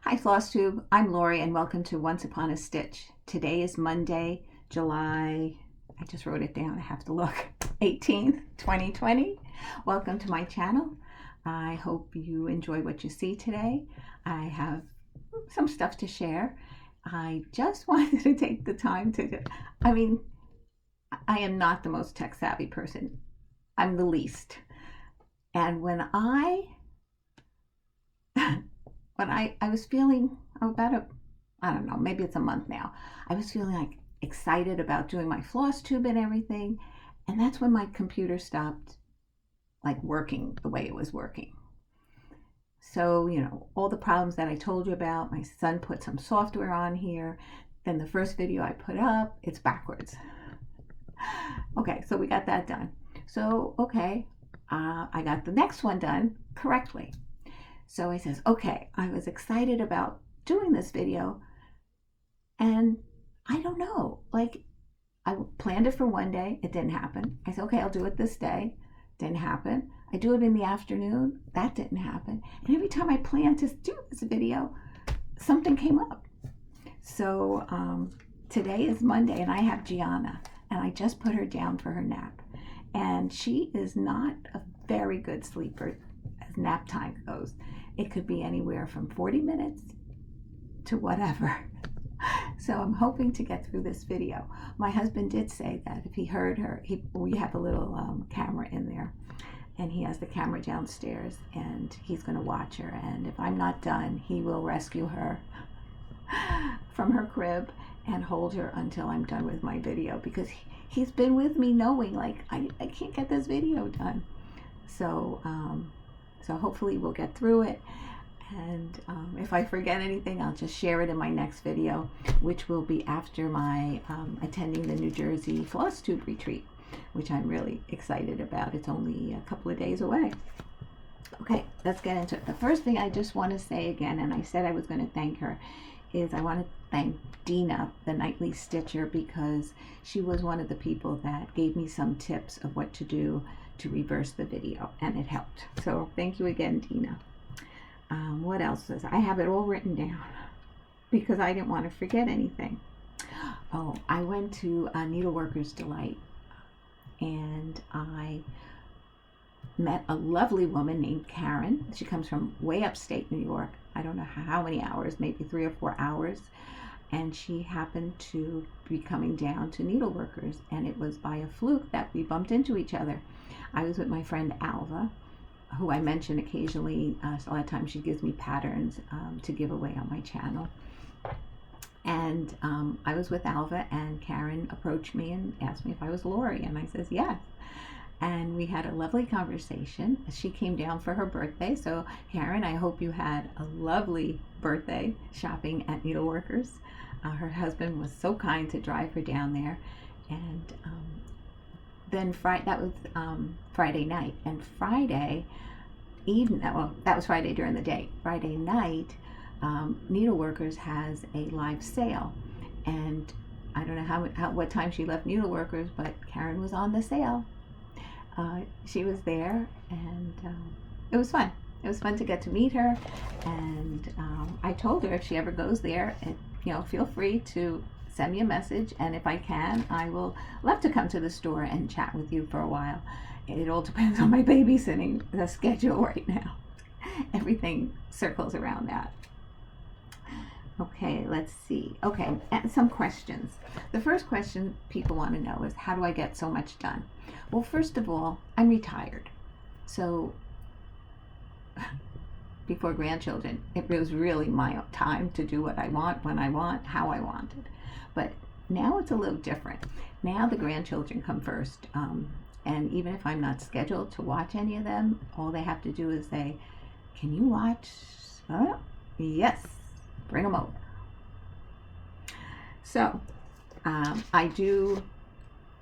Hi Flosstube, I'm Lori and welcome to Once Upon a Stitch. Today is Monday, July, I just wrote it down, I have to look, 18th, 2020. Welcome to my channel. I hope you enjoy what you see today. I have some stuff to share. I just wanted to take the time to, I am not the most tech savvy person. I'm the least. And when I was feeling I don't know, maybe it's a month now, I was feeling like excited about doing my floss tube and everything. And that's when my computer stopped like working the way it was working. So, you know, all the problems that I told you about, my son put some software on here. Then the first video I put up, it's backwards. Okay, so we got that done. So, okay, I got the next one done correctly. So I says, okay, I was excited about doing this video and I don't know, like I planned it for one day, it didn't happen. I said, okay, I'll do it this day, didn't happen. I do it in the afternoon, that didn't happen. And every time I planned to do this video, something came up. So today is Monday and I have Deanna and I just put her down for her nap. And she is not a very good sleeper as nap time goes. It could be anywhere from 40 minutes to whatever. So I'm hoping to get through this video. My husband did say that if he heard her, we have a little camera in there and he has the camera downstairs and he's going to watch her. And if I'm not done, he will rescue her from her crib and hold her until I'm done with my video, because he's been with me knowing like I can't get this video done. So so hopefully we'll get through it. And if I forget anything, I'll just share it in my next video, which will be after my attending the New Jersey Flosstube retreat, which I'm really excited about. It's only a couple of days away. Okay, let's get into it. The first thing I just want to say again, and I said I was going to thank her, is I want to thank Dena, the nightly stitcher, because she was one of the people that gave me some tips of what to do to reverse the video, and it helped. So thank you again, Dena. What else is, I have it all written down because I didn't want to forget anything. Oh, I went to Needleworkers Delight and I met a lovely woman named Karen. She comes from way upstate New York. I don't know how many hours, maybe 3 or 4 hours. And she happened to be coming down to Needleworkers, and it was by a fluke that we bumped into each other. I was with my friend Alva, who I mention occasionally. So a lot of times she gives me patterns to give away on my channel. And I was with Alva, and Karen approached me and asked me if I was Lori, and I says yes. And we had a lovely conversation. She came down for her birthday. So Karen, I hope you had a lovely birthday shopping at Needleworkers. Her husband was so kind to drive her down there. And then that was Friday night. And Friday evening, well, that was Friday during the day. Friday night, Needleworkers has a live sale. And I don't know what time she left Needleworkers, but Karen was on the sale. She was there, and it was fun. It was fun to get to meet her, and I told her if she ever goes there, feel free to send me a message, and if I can, I will love to come to the store and chat with you for a while. It all depends on my babysitting schedule right now. Everything circles around that. Okay, let's see. Okay, and some questions. The first question people want to know is, how do I get so much done? Well, first of all, I'm retired. So before grandchildren, it was really my time to do what I want, when I want, how I wanted. But now it's a little different. Now the grandchildren come first. And even if I'm not scheduled to watch any of them, all they have to do is say, can you watch? Yes. Bring them over. So I do.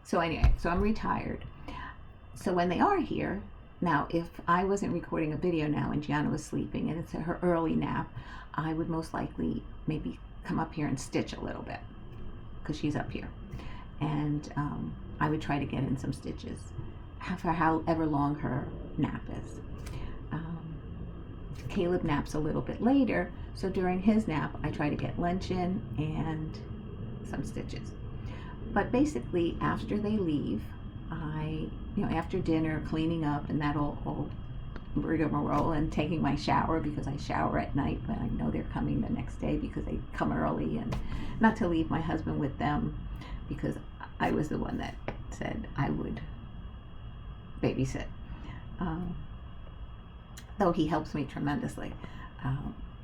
So anyway, so I'm retired. So when they are here, now if I wasn't recording a video now and Gianna was sleeping and it's her early nap, I would most likely maybe come up here and stitch a little bit because she's up here. And I would try to get in some stitches for however long her nap is. Caleb naps a little bit later, so during his nap I try to get lunch in and some stitches. But basically after they leave, after dinner, cleaning up and that all rigmarole, and taking my shower, because I shower at night, but I know they're coming the next day because they come early, and not to leave my husband with them because I was the one that said I would babysit. Though he helps me tremendously.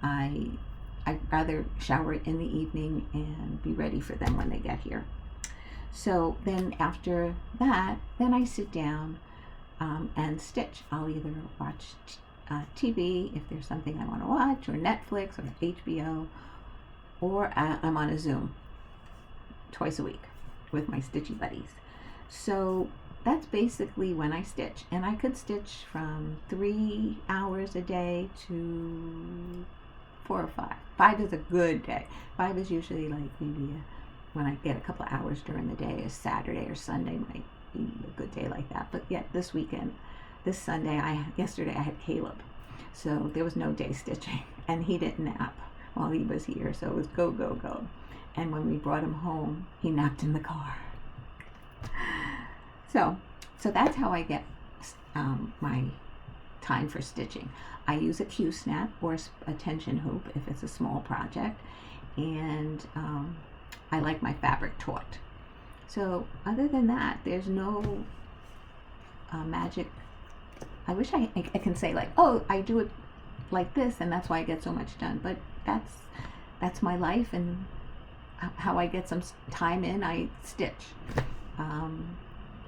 I'd rather shower in the evening and be ready for them when they get here. So then after that, then I sit down and stitch. I'll either watch TV if there's something I want to watch, or Netflix or HBO, or I'm on a Zoom twice a week with my stitchy buddies. So that's basically when I stitch, and I could stitch from 3 hours a day to 4 or 5. 5 is a good day. 5 is usually like maybe when I get a couple of hours during the day. A Saturday or Sunday might be a good day like that. But yet this Sunday, yesterday I had Caleb, so there was no day stitching, and he didn't nap while he was here, so it was go, go, go. And when we brought him home, he napped in the car. So that's how I get my time for stitching. I use a Q-snap or a tension hoop if it's a small project, and I like my fabric taut. So other than that, there's no magic. I wish I can say like, oh, I do it like this and that's why I get so much done, but that's my life, and how I get some time in, I stitch.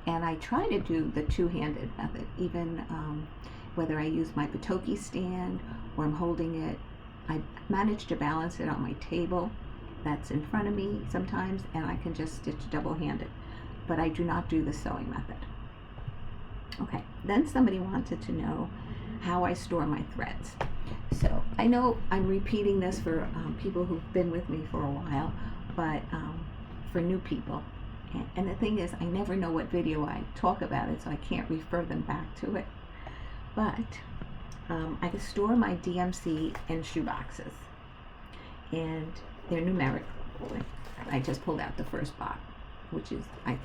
And I try to do the two-handed method, even whether I use my Patoki stand or I'm holding it. I manage to balance it on my table that's in front of me sometimes, and I can just stitch double-handed. But I do not do the sewing method. Okay, then somebody wanted to know how I store my threads. So I know I'm repeating this for people who've been with me for a while, but for new people. And the thing is, I never know what video I talk about it, so I can't refer them back to it. But I can store my DMC in shoe boxes, and they're numeric. I just pulled out the first box, which is I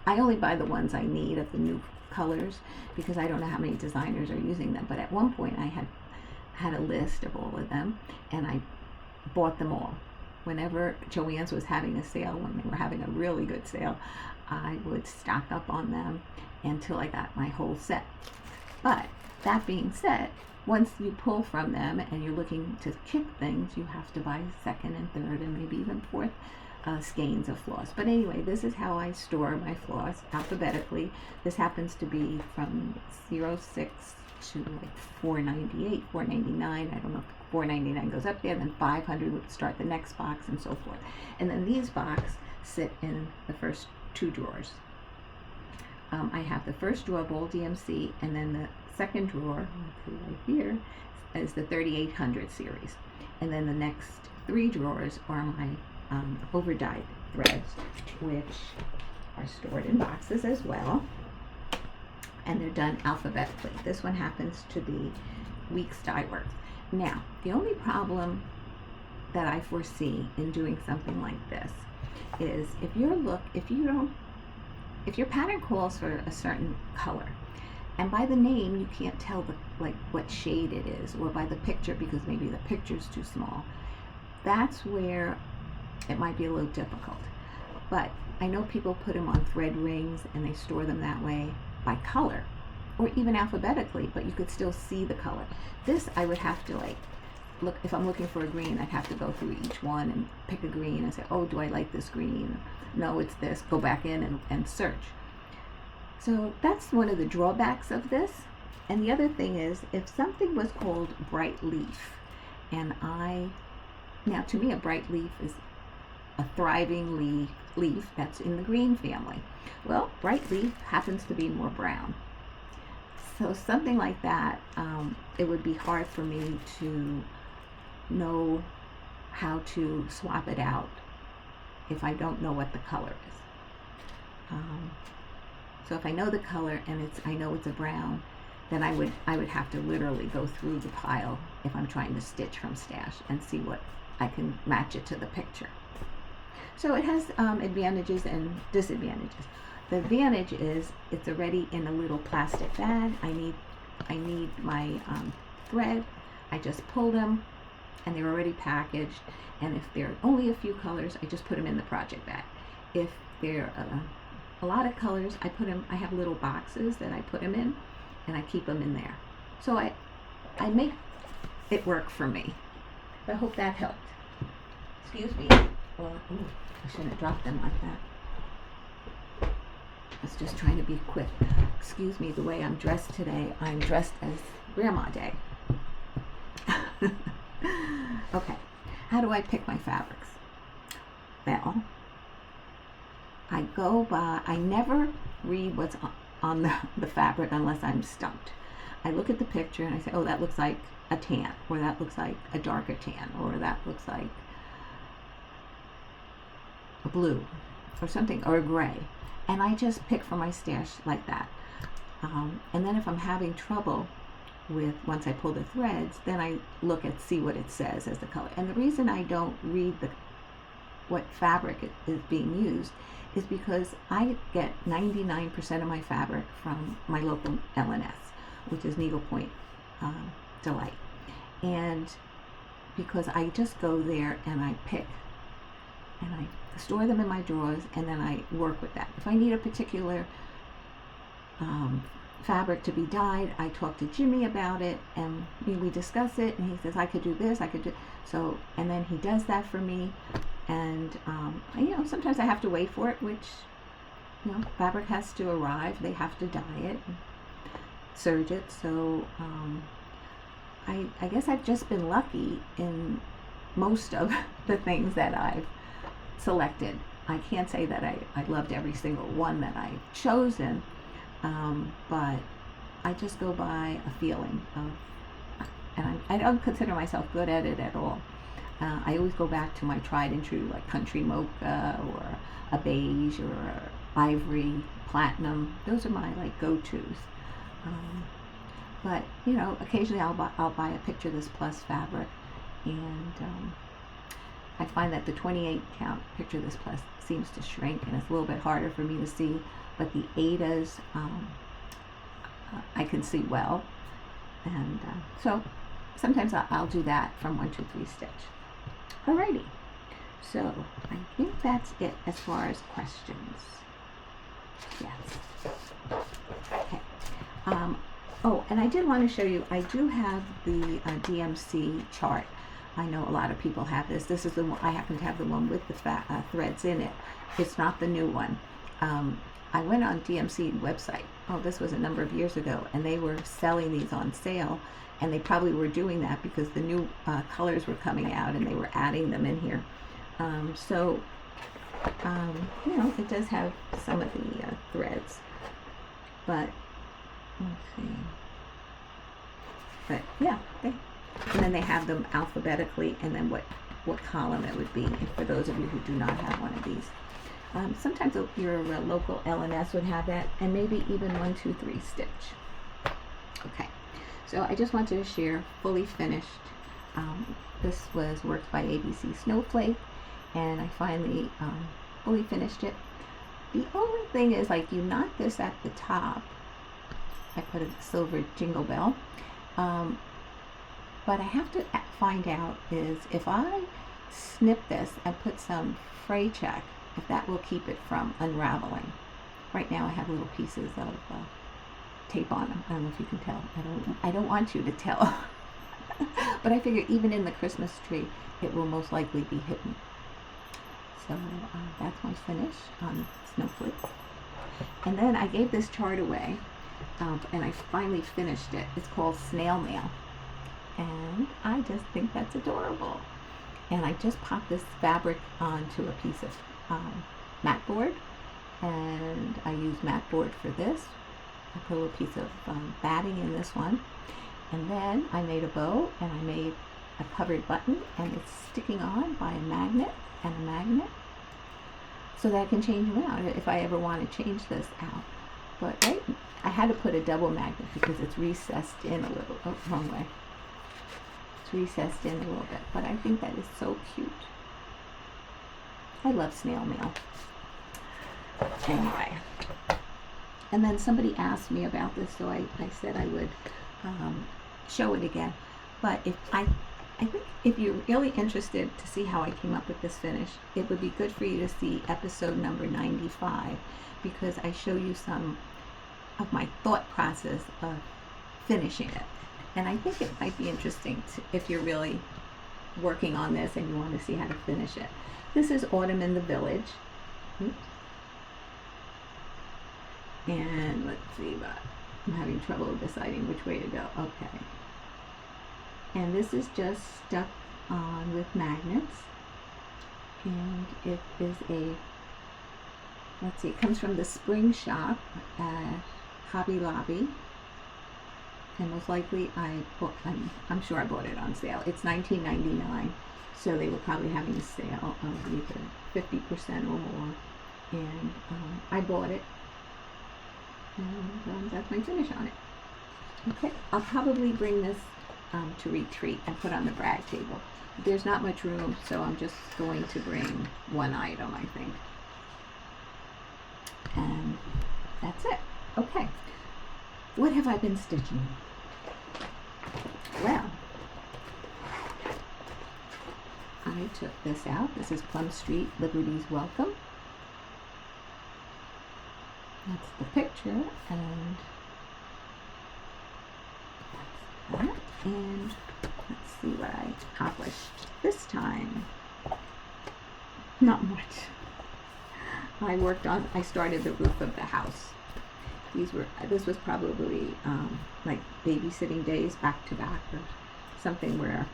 only buy the ones I need of the new colors because I don't know how many designers are using them. But at one point, I had a list of all of them, and I bought them all. Whenever Joann's was having a sale, when they were having a really good sale, I would stock up on them until I got my whole set. But that being said, once you pull from them and you're looking to kick things, you have to buy second and third and maybe even fourth skeins of floss. But anyway, this is how I store my floss alphabetically. This happens to be from 06 to like 498, 499. I don't know if 499 goes up there, then 500 would start the next box, and so forth. And then these boxes sit in the first 2 drawers. I have the first drawer, Bowl DMC, and then the second drawer, right here, is the 3800 series. And then the next 3 drawers are my overdyed threads, which are stored in boxes as well. And they're done alphabetically. This one happens to be Weeks Dye Works. Now, the only problem that I foresee in doing something like this is if your pattern calls for a certain color, and by the name you can't tell what shade it is, or by the picture because maybe the picture's too small, that's where it might be a little difficult. But I know people put them on thread rings and they store them that way by color, or even alphabetically, but you could still see the color. This I would have to look, if I'm looking for a green, I'd have to go through each one and pick a green and say, oh, do I like this green? No, it's this. Go back in and search. So that's one of the drawbacks of this. And the other thing is, if something was called bright leaf, and now to me a bright leaf is a thriving leaf that's in the green family. Well, bright leaf happens to be more brown. So something like that, it would be hard for me to know how to swap it out if I don't know what the color is. So if I know the color and I know it's a brown, then I would have to literally go through the pile if I'm trying to stitch from stash and see what I can match it to the picture. So it has advantages and disadvantages. The advantage is it's already in a little plastic bag. I need my thread. I just pull them, and they're already packaged. And if there are only a few colors, I just put them in the project bag. If there are a lot of colors, I have little boxes that I put them in, and I keep them in there. So I make it work for me. I hope that helped. Excuse me. Well, I shouldn't have dropped them like that. I was just trying to be quick. Excuse me, the way I'm dressed today. I'm dressed as Grandma Day. Okay, how do I pick my fabrics? Well, I never read what's on the fabric unless I'm stumped. I look at the picture and I say, oh, that looks like a tan, or that looks like a darker tan, or that looks like a blue, or something, or a gray. And I just pick from my stash like that. And then if I'm having trouble with, once I pull the threads, then I look at, see what it says as the color. And the reason I don't read what fabric is being used is because I get 99% of my fabric from my local LNS, which is Needlepoint Delight. And because I just go there and I pick, and I store them in my drawers, and then I work with that. If I need a particular fabric to be dyed, I talk to Jimmy about it, and we discuss it, and he says I could do this, I could do so, and then he does that for me. And sometimes I have to wait for it, which fabric has to arrive, they have to dye it, serge it. So I guess I've just been lucky in most of the things that I've selected. I can't say that I loved every single one that I've chosen, but I just go by a feeling of, and I don't consider myself good at it at all. I always go back to my tried and true, like country mocha or a beige or ivory, platinum. Those are my go-tos. But occasionally I'll buy a Picture This Plus fabric, and I find that the 28 count Picture This Plus seems to shrink, and it's a little bit harder for me to see. But the Adas, I can see well, and so sometimes I'll do that from 1, 2, 3 stitch. Alrighty, so I think that's it as far as questions. Yes. Okay. Oh, and I did want to show you, I do have the DMC chart. I know a lot of people have this. This is the one, I happen to have the one with the threads in it. It's not the new one. I went on DMC website, this was a number of years ago, and they were selling these on sale, and they probably were doing that because the new colors were coming out and they were adding them in here. It does have some of the threads, but let's see. But yeah, and then they have them alphabetically, and then what column it would be for those of you who do not have one of these. Sometimes your local LNS would have that, and maybe even 1, 2, 3 stitch. Okay, so I just wanted to share fully finished. This was worked by ABC Snowflake, and I finally fully finished it. The only thing is, you knot this at the top. I put a silver jingle bell, but I have to find out is if I snip this and put some fray check, if that will keep it from unraveling. Right now I have little pieces of tape on them. I don't know if you can tell. I don't want you to tell. But I figure even in the Christmas tree, it will most likely be hidden. So that's my finish on Snowflake. And then I gave this chart away, and I finally finished it. It's called Snail Mail. And I just think that's adorable. And I just popped this fabric onto a piece of mat board, and I use mat board for this. I put a little piece of batting in this one, and then I made a bow, and I made a covered button, and it's sticking on by a magnet and a magnet, so that I can change them out if I ever want to change this out. But right, I had to put a double magnet because it's recessed in a little. Oh, wrong way. It's recessed in a little bit, but I think that is so cute. I love snail mail. Anyway, and then somebody asked me about this, so I said I would show it again. But I think if you're really interested to see how I came up with this finish, it would be good for you to see episode number 95, because I show you some of my thought process of finishing it. And I think it might be interesting if you're really working on this and you want to see how to finish it. This is Autumn in the Village. And let's see, but I'm having trouble deciding which way to go. Okay. And this is just stuck on with magnets. And it is a, let's see, it comes from the Spring Shop at Hobby Lobby. And most likely I'm sure I bought it on sale. It's $19.99. So they were probably having a sale of either 50% or more. And I bought it. And that's my finish on it. Okay, I'll probably bring this to retreat and put on the brag table. There's not much room, so I'm just going to bring one item, I think. And that's it. Okay, what have I been stitching? Well, I took this out. This is Plum Street, Liberty's Welcome. That's the picture, and that's that. And let's see what I accomplished this time. Not much. I started the roof of the house. This was probably like babysitting days back to back or something where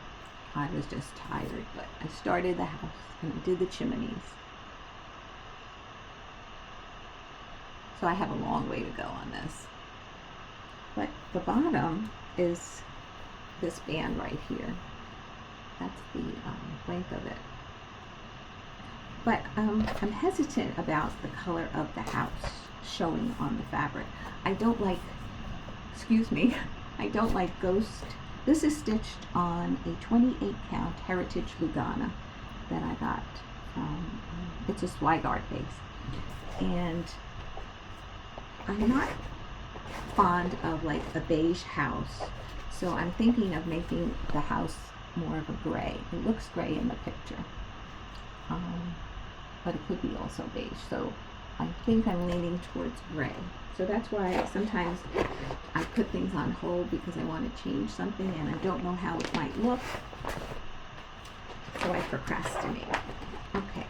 I was just tired, but I started the house and I did the chimneys. So I have a long way to go on this. But the bottom is this band right here. That's the length of it. But I'm hesitant about the color of the house showing on the fabric. I don't like ghost. This is stitched on a 28 count Heritage Lugana that I got. It's a Swigart base. And I'm not fond of like a beige house, so I'm thinking of making the house more of a gray. It looks gray in the picture, but it could be also beige, so I think I'm leaning towards gray. So that's why sometimes I put things on hold because I want to change something and I don't know how it might look, so I procrastinate. Okay,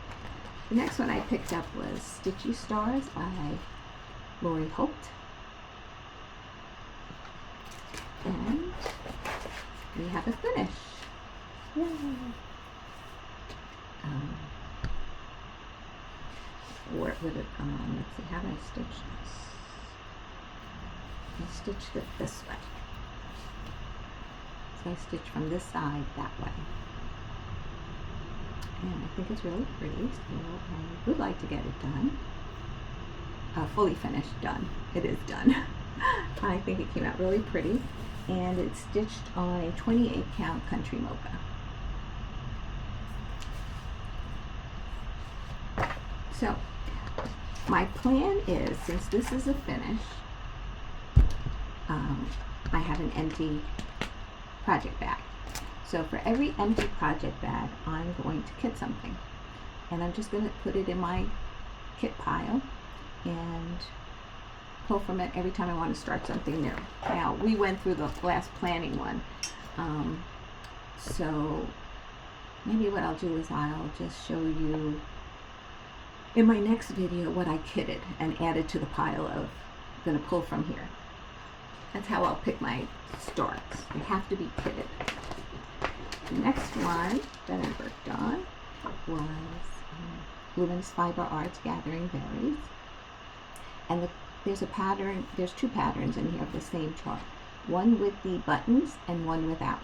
the next one I picked up was Stitchy Stars by Lori Holt. And we have a finish. Yay! Let's see, how do I stitch this? I stitched it this way. So I stitch from this side that way. And I think it's really pretty, so I would like to get it done. Fully finished, done. It is done. I think it came out really pretty, and it's stitched on a 28 count Country Mocha. So my plan is, since this is a finish, I have an empty project bag. So for every empty project bag, I'm going to kit something, and I'm just going to put it in my kit pile and pull from it every time I want to start something new. Now, we went through the last planning one, so maybe what I'll do is I'll just show you in my next video what I kitted and added to the pile of going to pull from here. That's how I'll pick my starts. They have to be kitted. The next one that I worked on was Women's Fiber Arts Gathering Berries. And there's a pattern, there's two patterns in here of the same chart. One with the buttons and one without.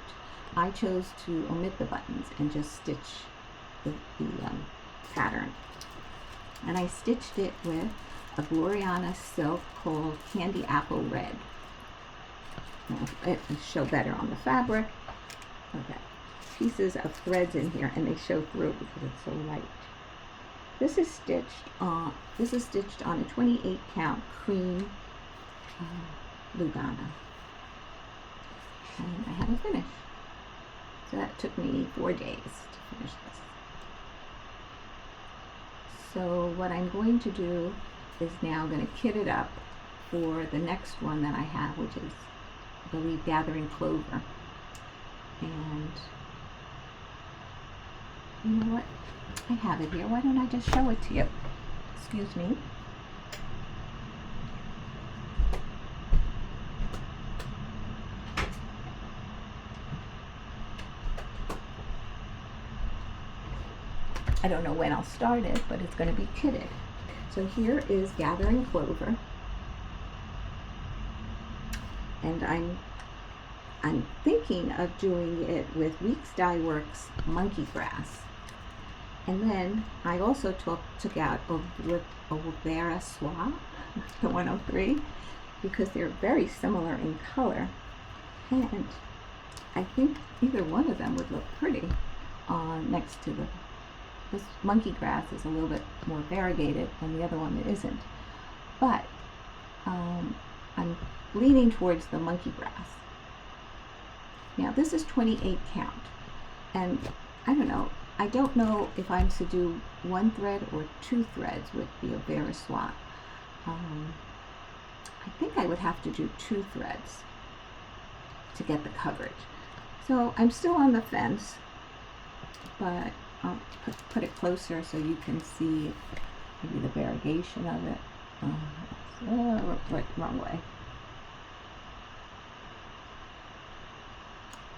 I chose to omit the buttons and just stitch the pattern. And I stitched it with a Gloriana silk called Candy Apple Red. It will show better on the fabric. Okay, pieces of threads in here, and they show through because it's so light. This is stitched on. This is stitched on a 28 count cream Lugana, and I have a finish. So that took me 4 days to finish this. So what I'm going to do is now going to kit it up for the next one that I have, which is, I believe, Gathering Clover. And you know what? I have it here. Why don't I just show it to you? Excuse me. I don't know when I'll start it, but it's going to be kitted. So here is Gathering Clover. And I'm thinking of doing it with Weeks Dye Works Monkey Grass. And then I also took out Olvera Soie, the 103, because they're very similar in color. And I think either one of them would look pretty next to this Monkey Grass is a little bit more variegated and the other one isn't. But I'm leaning towards the Monkey Grass. Now this is 28 count, and I don't know if I'm to do 1 thread or 2 threads with the Olvera Soie. I think I would have to do 2 threads to get the coverage. So I'm still on the fence, but I'll put it closer so you can see maybe the variegation of it. Wrong way.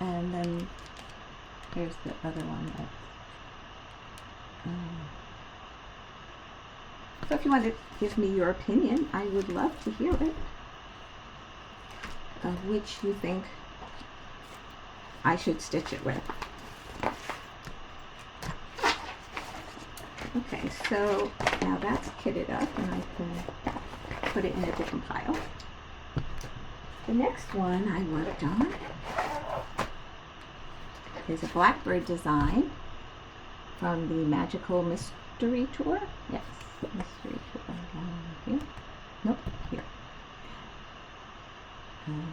And then here's the other one. So if you want to give me your opinion, I would love to hear it, of which you think I should stitch it with. Okay, so now that's kitted up, and I can put it in a different pile. The next one I worked on is a Blackbird design from the Magical Mystery Tour. Yes, Mystery Tour. Here. Nope, here. And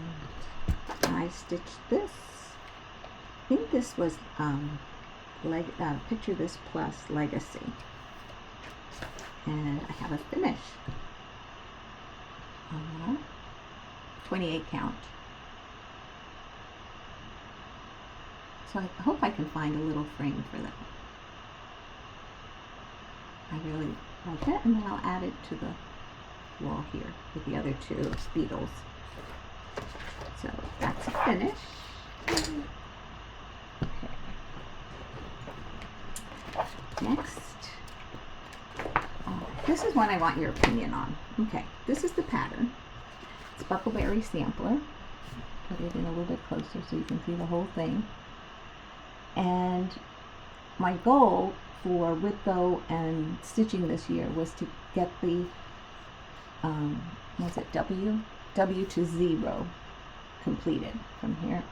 I stitched this. I think this was Picture This Plus Legacy. And I have a finish. 28 count. So I hope I can find a little frame for that. I really like that, and then I'll add it to the wall here with the other 2 Beetles. So that's a finish. Okay. Next, this is one I want your opinion on. Okay, this is the pattern. It's Buckleberry Sampler. Put it in a little bit closer so you can see the whole thing. And my goal for WIPGO and stitching this year was to get the was it W to 0 completed from here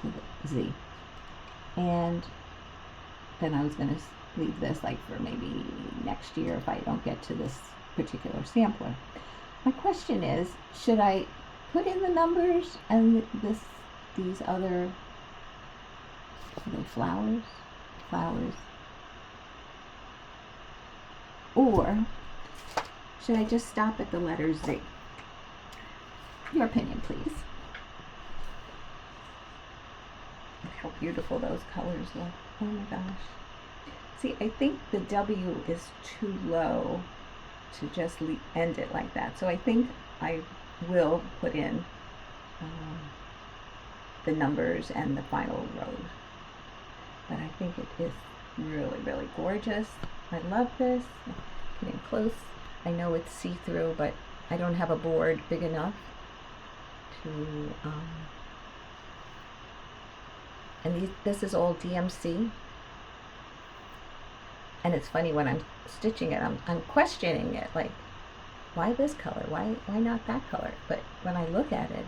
to the Z. And then I was going to leave this like for maybe next year if I don't get to this particular sampler. My question is, should I put in the numbers and these other flowers, or should I just stop at the letter Z? Your opinion, please. Look how beautiful those colors look. Oh my gosh. See, I think the W is too low to just end it like that. So I think I will put in the numbers and the final rows. But I think it is really, really gorgeous. I love this. Getting close. I know it's see-through, but I don't have a board big enough to, and this is all DMC. And it's funny when I'm stitching it, I'm questioning it, like, why this color? Why not that color? But when I look at it,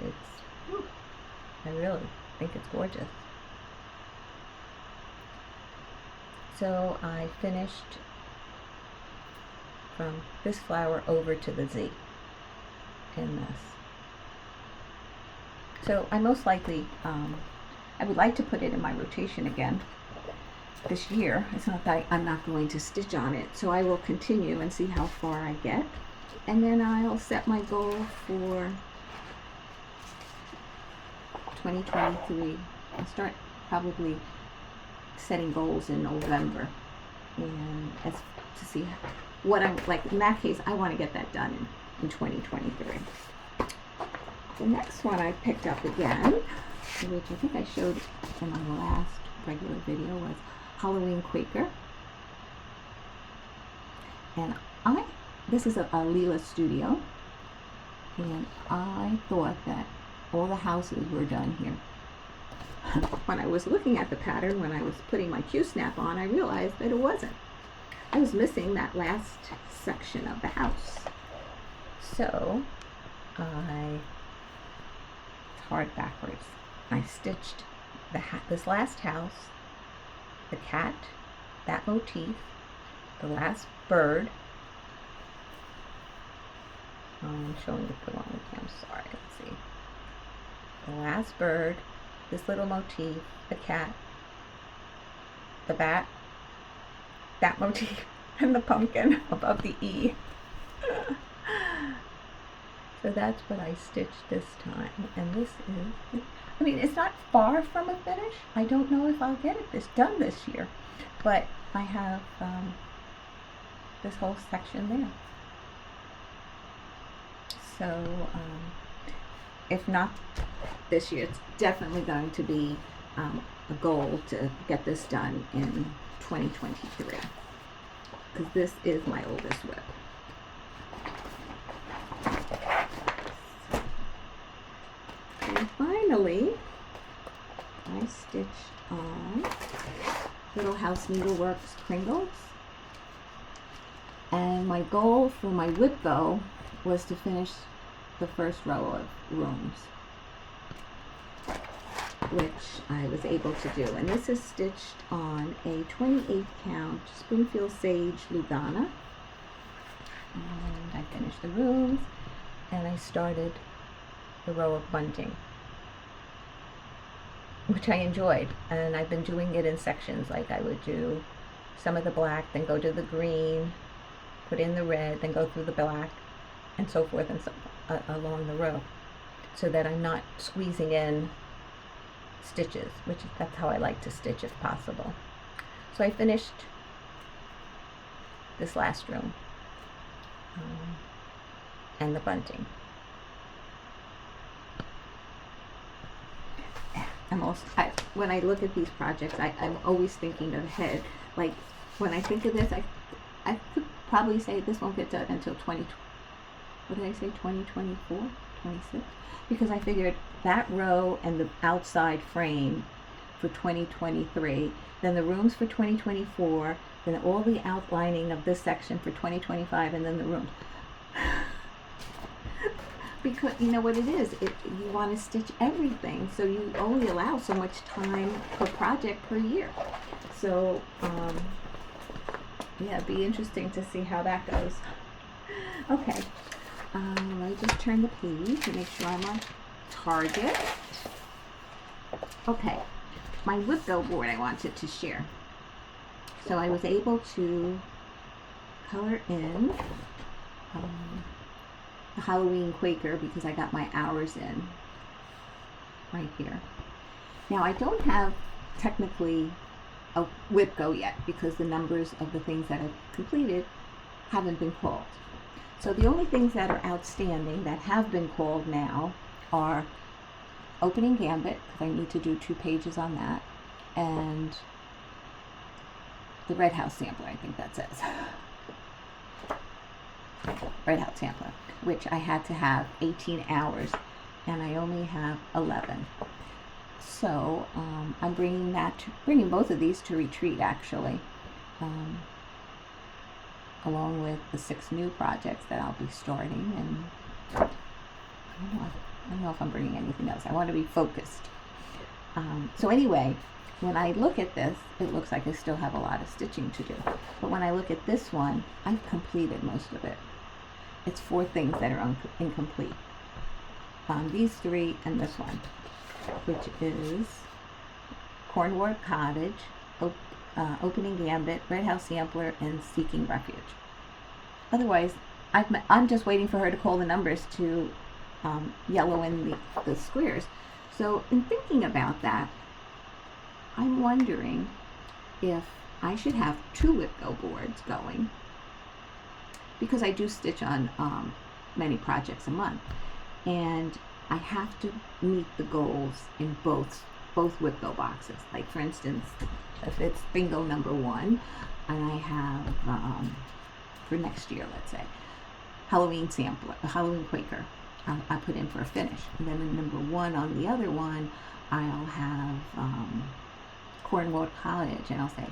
I really think it's gorgeous. So I finished from this flower over to the Z in this. So I most likely, I would like to put it in my rotation again this year. It's not that I'm not going to stitch on it, so I will continue and see how far I get, and then I'll set my goal for 2023. I'll start probably setting goals in November, and as to see what I'm like. In that case, I want to get that done in 2023. The next one I picked up again, which I think I showed in my last regular video, was Halloween Quaker. And this is a Leela studio, and I thought that all the houses were done here. When I was looking at the pattern, when I was putting my Q-snap on, I realized that it wasn't. I was missing that last section of the house. So it's hard backwards. I stitched this last house, the cat, that motif, the last bird. I'm showing the put on the cam, sorry, let's see. The last bird, this little motif, the cat, the bat, that motif, and the pumpkin above the E. So that's what I stitched this time, and this is, I mean, it's not far from a finish. I don't know if I'll get it done this year, but I have this whole section there. So if not this year, it's definitely going to be a goal to get this done in 2023, because this is my oldest WIP. And finally, I stitched on Little House Needleworks Kringles, and my goal for my WIPGO was to finish the first row of rooms, which I was able to do. And this is stitched on a 28 count Springfield Sage Lugana. And I finished the rooms, and I started the row of bunting, which I enjoyed. And I've been doing it in sections, like I would do some of the black, then go to the green, put in the red, then go through the black, and so forth and so along the row, so that I'm not squeezing in stitches, that's how I like to stitch if possible. So I finished this last room and the bunting. When I look at these projects, I'm always thinking ahead. Like when I think of this, I could probably say this won't get done until 2024, 26? Because I figured that row and the outside frame for 2023, then the rooms for 2024, then all the outlining of this section for 2025, and then the rooms. Because you know what it is, you want to stitch everything, so you only allow so much time per project per year. So yeah, it'd be interesting to see how that goes. Okay, let me just turn the page to make sure I'm on target. Okay, my WIPGO board I wanted to share. So I was able to color in the Halloween Quaker because I got my hours in right here. Now I don't have technically a WIPGO yet because the numbers of the things that I've completed haven't been called. So the only things that are outstanding that have been called now are Opening Gambit, because I need to do 2 pages on that, and the Red House Sampler, I think that says. Red House Sampler, which I had to have 18 hours, and I only have 11. So I'm bringing both of these to retreat, actually. along with the 6 new projects that I'll be starting. And I don't know if I'm bringing anything else. I want to be focused. So anyway, when I look at this, it looks like I still have a lot of stitching to do. But when I look at this one, I've completed most of it. It's 4 things that are incomplete. These 3 and this one, which is Cornwall Cottage, Opening Gambit, Red House Sampler, and Seeking Refuge. Otherwise, I'm just waiting for her to call the numbers to yellow in the squares. So in thinking about that, I'm wondering if I should have 2 WIPGO boards going, because I do stitch on many projects a month, and I have to meet the goals in both WIPGO boxes. Like for instance, if it's bingo number 1, and I have for next year, let's say, Halloween sampler, Halloween Quaker, I put in for a finish. And then in number 1 on the other one, I'll have Cornwall Cottage, and I'll say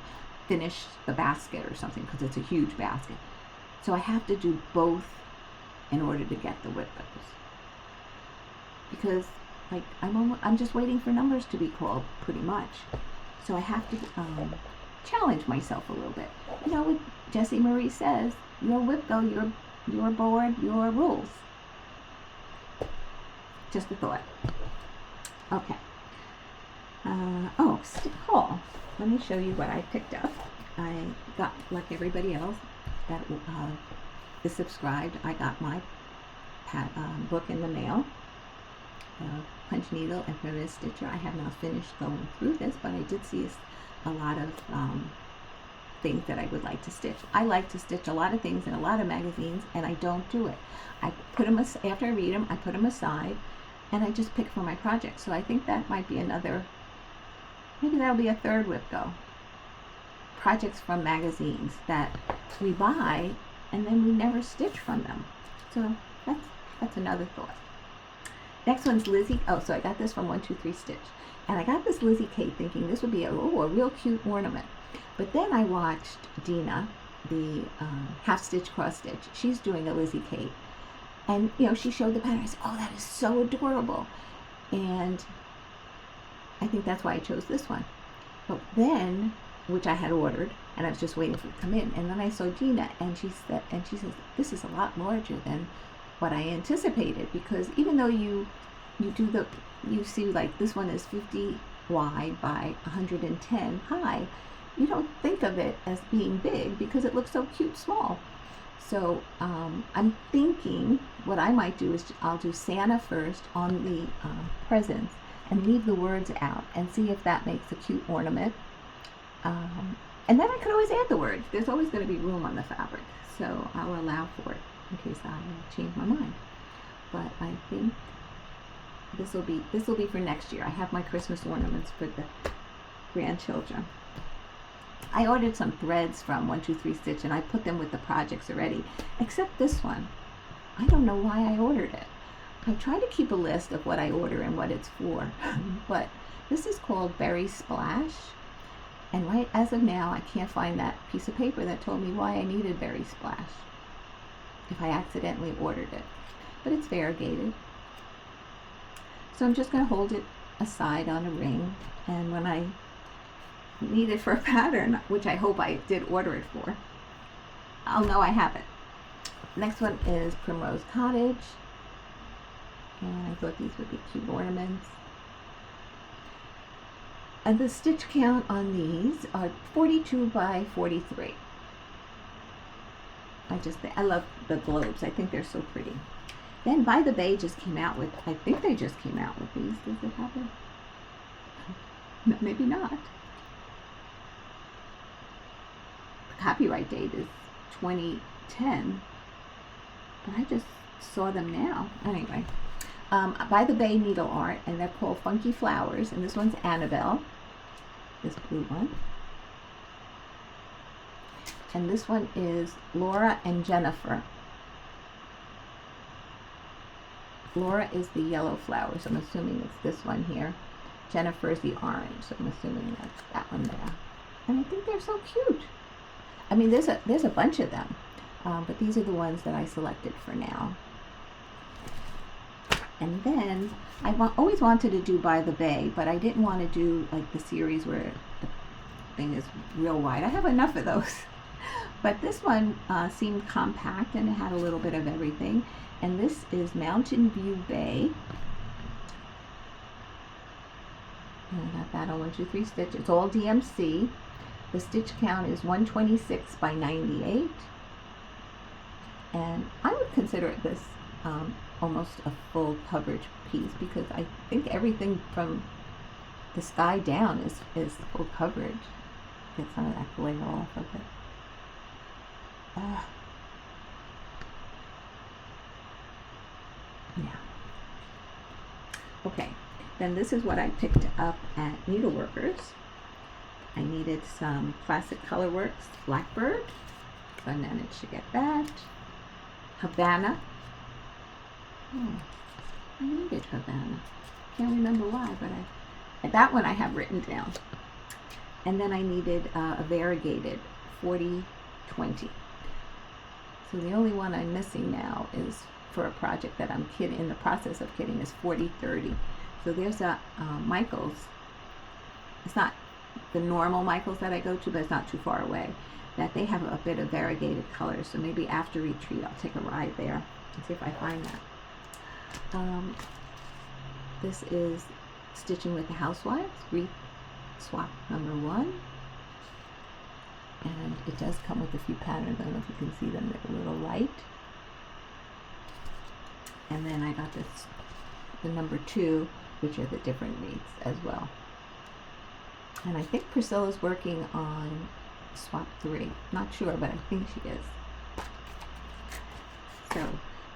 finish the basket or something, because it's a huge basket. So I have to do both in order to get the WIPGOs, because like I'm just waiting for numbers to be called pretty much. So I have to challenge myself a little bit. You know what Jessie Marie says, your WIPGO, your board, your rules. Just a thought. Okay. Haul. Let me show you what I picked up. I got, like everybody else that is subscribed, I got my book in the mail. Punch needle and primitive stitcher. I have not finished going through this, but I did see a lot of things that I would like to stitch. I like to stitch a lot of things in a lot of magazines, and I don't do it. I put them after I read them, I put them aside, and I just pick for my project. So I think that might be another. Maybe that'll be a 3rd WIPGO. Projects from magazines that we buy and then we never stitch from them. So that's another thought. Next one's Lizzie. Oh, so I got this from 123 Stitch. And I got this Lizzie Kate thinking this would be a real cute ornament. But then I watched Dena, the half stitch cross stitch. She's doing a Lizzie Kate. And, you know, she showed the pattern. I said, oh, that is so adorable. And I think that's why I chose this one. But then, which I had ordered, and I was just waiting for it to come in. And then I saw Dena, and she says, this is a lot larger than what I anticipated, because even though you see like this one is 50 wide by 110 high, you don't think of it as being big because it looks so cute small. So I'm thinking what I might do is I'll do Santa first on the presents and leave the words out and see if that makes a cute ornament. And then I could always add the words. There's always going to be room on the fabric, so I'll allow for it in case I change my mind. But I think this will be for next year. I have my Christmas ornaments for the grandchildren. I ordered some threads from 123 Stitch, and I put them with the projects already, except this one. I don't know why I ordered it. I try to keep a list of what I order and what it's for, but this is called Berry Splash, and right as of now, I can't find that piece of paper that told me why I needed Berry Splash, if I accidentally ordered it. But it's variegated. So I'm just going to hold it aside on a ring, and when I need it for a pattern, which I hope I did order it for, I'll know I have it. Next one is Primrose Cottage, and I thought these would be cute ornaments. And the stitch count on these are 42 by 43. I love the globes. I think they're so pretty. Then By the Bay just came out with, I think they just came out with these. Does it have it? No, maybe not. The copyright date is 2010, but I just saw them now. Anyway, By the Bay needle art, and they're called Funky Flowers, and this one's Annabelle, this blue one. And this one is Laura and Jennifer. Laura is the yellow flowers. I'm assuming it's this one here. Jennifer is the orange. So I'm assuming that's that one there. And I think they're so cute. I mean, there's a bunch of them. but these are the ones that I selected for now. And then I always wanted to do By the Bay, but I didn't want to do like the series where the thing is real wide. I have enough of those. But this one seemed compact and it had a little bit of everything. And this is Mountain View Bay. And I got that on 1, 2, 3 stitch. It's all DMC. The stitch count is 126 by 98. And I would consider this almost a full coverage piece, because I think everything from the sky down is full coverage. Get some of that glare off of it. Yeah. Okay, then this is what I picked up at Needleworkers. I needed some Classic Colorworks Blackbird, so I managed to get that. Havana. Oh, I needed Havana. Can't remember why, but that one I have written down. And then I needed a variegated 40-20. So the only one I'm missing now is for a project that I'm in the process of kitting is 40-30. So there's a Michaels. It's not the normal Michaels that I go to, but it's not too far away. That they have a bit of variegated colors. So maybe after retreat I'll take a ride there and see if I find that. This is Stitching with the Housewives, wreath swap number 1. And it does come with a few patterns. I don't know if you can see them, they're a little light. And then I got the number 2, which are the different wreaths as well. And I think Priscilla's working on swap 3. Not sure, but I think she is. So,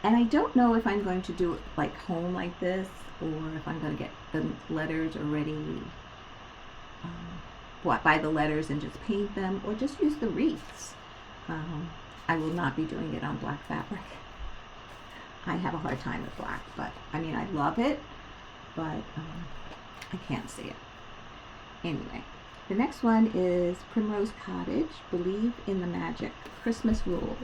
and I don't know if I'm going to do it like home like this, or if I'm going to get the letters already, buy the letters and just paint them, or just use the wreaths. I will not be doing it on black fabric. I have a hard time with black, but I mean, I love it, but I can't see it. Anyway, the next one is Primrose Cottage, Believe in the Magic, Christmas Rules.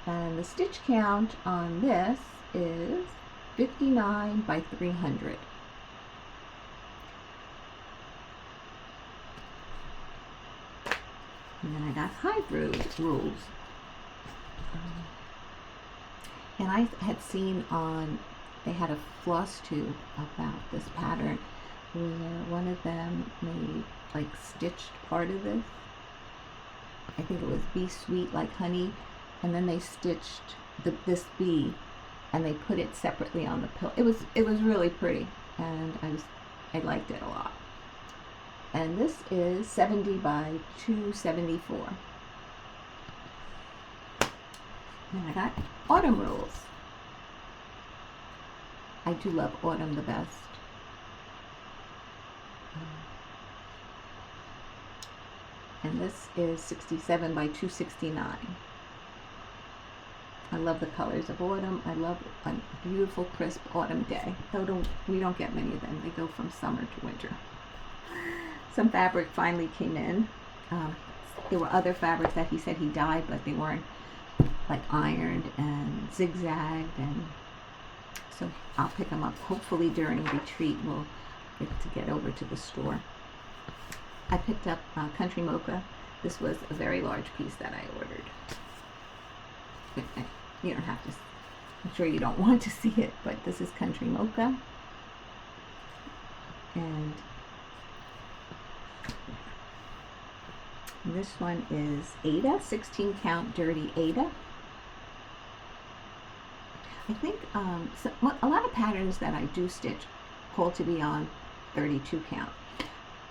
And the stitch count on this is 59 by 300. And then I got Hive Rules. And I had seen they had a Flosstube about this pattern where one of them made like stitched part of this. I think it was Be Sweet Like Honey, and then they stitched this bee and they put it separately on the pillow. It was really pretty, and I liked it a lot. And this is 70 by 274. And I got Autumn Rules. I do love autumn the best. And this is 67 by 269. I love the colors of autumn. I love a beautiful, crisp autumn day. Though we don't get many of them. They go from summer to winter. Some fabric finally came in. There were other fabrics that he said he dyed, but they weren't like ironed and zigzagged, and so I'll pick them up. Hopefully during retreat we'll get over to the store. I picked up Country Mocha. This was a very large piece that I ordered. You don't have to, I'm sure you don't want to see it, but this is Country Mocha. And this one is Ada, 16 count dirty Ada. I think a lot of patterns that I do stitch call to be on 32 count,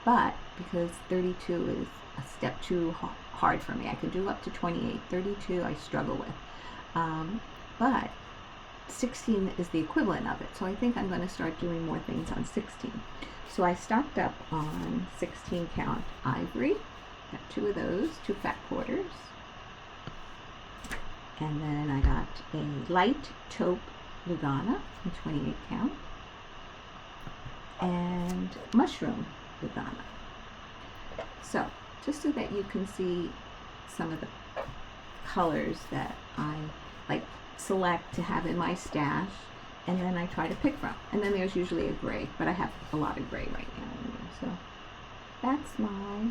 but because 32 is a step too hard for me, I could do up to 28. 32 I struggle with, but 16 is the equivalent of it, so I think I'm going to start doing more things on 16. So I stocked up on 16 count ivory. Got 2 of those, 2 fat quarters. And then I got a light taupe Lugana in 28 count. And mushroom Lugana. So, just so that you can see some of the colors that I like select to have in my stash, and then I try to pick from. And then there's usually a gray, but I have a lot of gray right now anyway. So that's my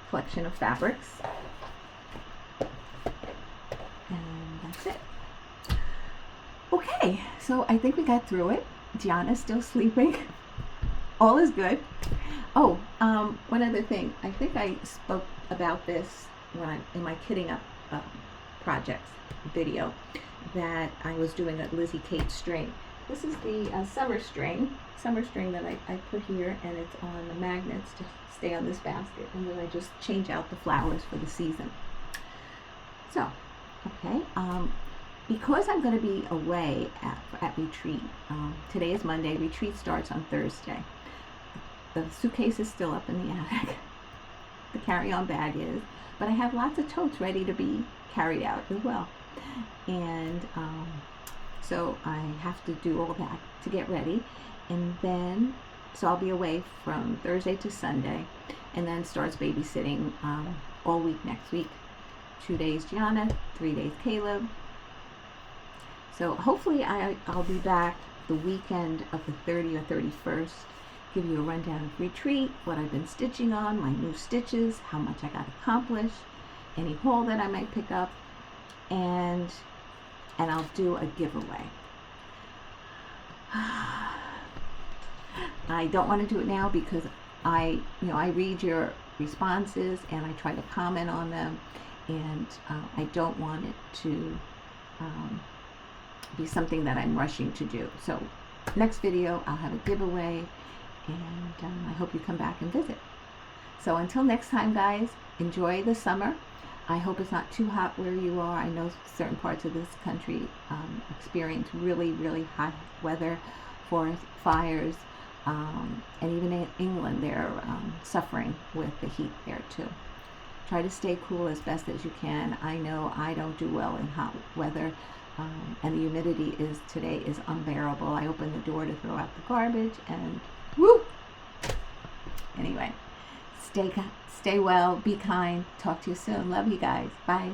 collection of fabrics, and that's it. Okay, so I think we got through it. Deanna's still sleeping. All is good. Oh, one other thing. I think I spoke about this when in my kitting up projects video, that I was doing a Lizzie Kate string. This is the summer string that I put here, and it's on the magnets to stay on this basket, and then I just change out the flowers for the season. So, okay, because I'm going to be away at retreat, today is Monday, retreat starts on Thursday. The suitcase is still up in the attic, the carry-on bag is, but I have lots of totes ready to be carried out as well. And so I have to do all that to get ready, and then so I'll be away from Thursday to Sunday, and then starts babysitting all week next week. 2 days Deanna, 3 days Caleb. So hopefully I'll be back the weekend of the 30th or 31st, give you a rundown of retreat, what I've been stitching on, my new stitches, how much I got accomplished, any haul that I might pick up, and I'll do a giveaway. I don't want to do it now because I read your responses and I try to comment on them, and I don't want it to be something that I'm rushing to do. So next video I'll have a giveaway, and I hope you come back and visit. So until next time, guys, enjoy the summer. I hope it's not too hot where you are. I know certain parts of this country experience really, really hot weather, forest fires, and even in England they're suffering with the heat there too. Try to stay cool as best as you can. I know I don't do well in hot weather, and the humidity today is unbearable. I opened the door to throw out the garbage, and woo! Anyway, stay well, be kind, talk to you soon. Love you guys. Bye.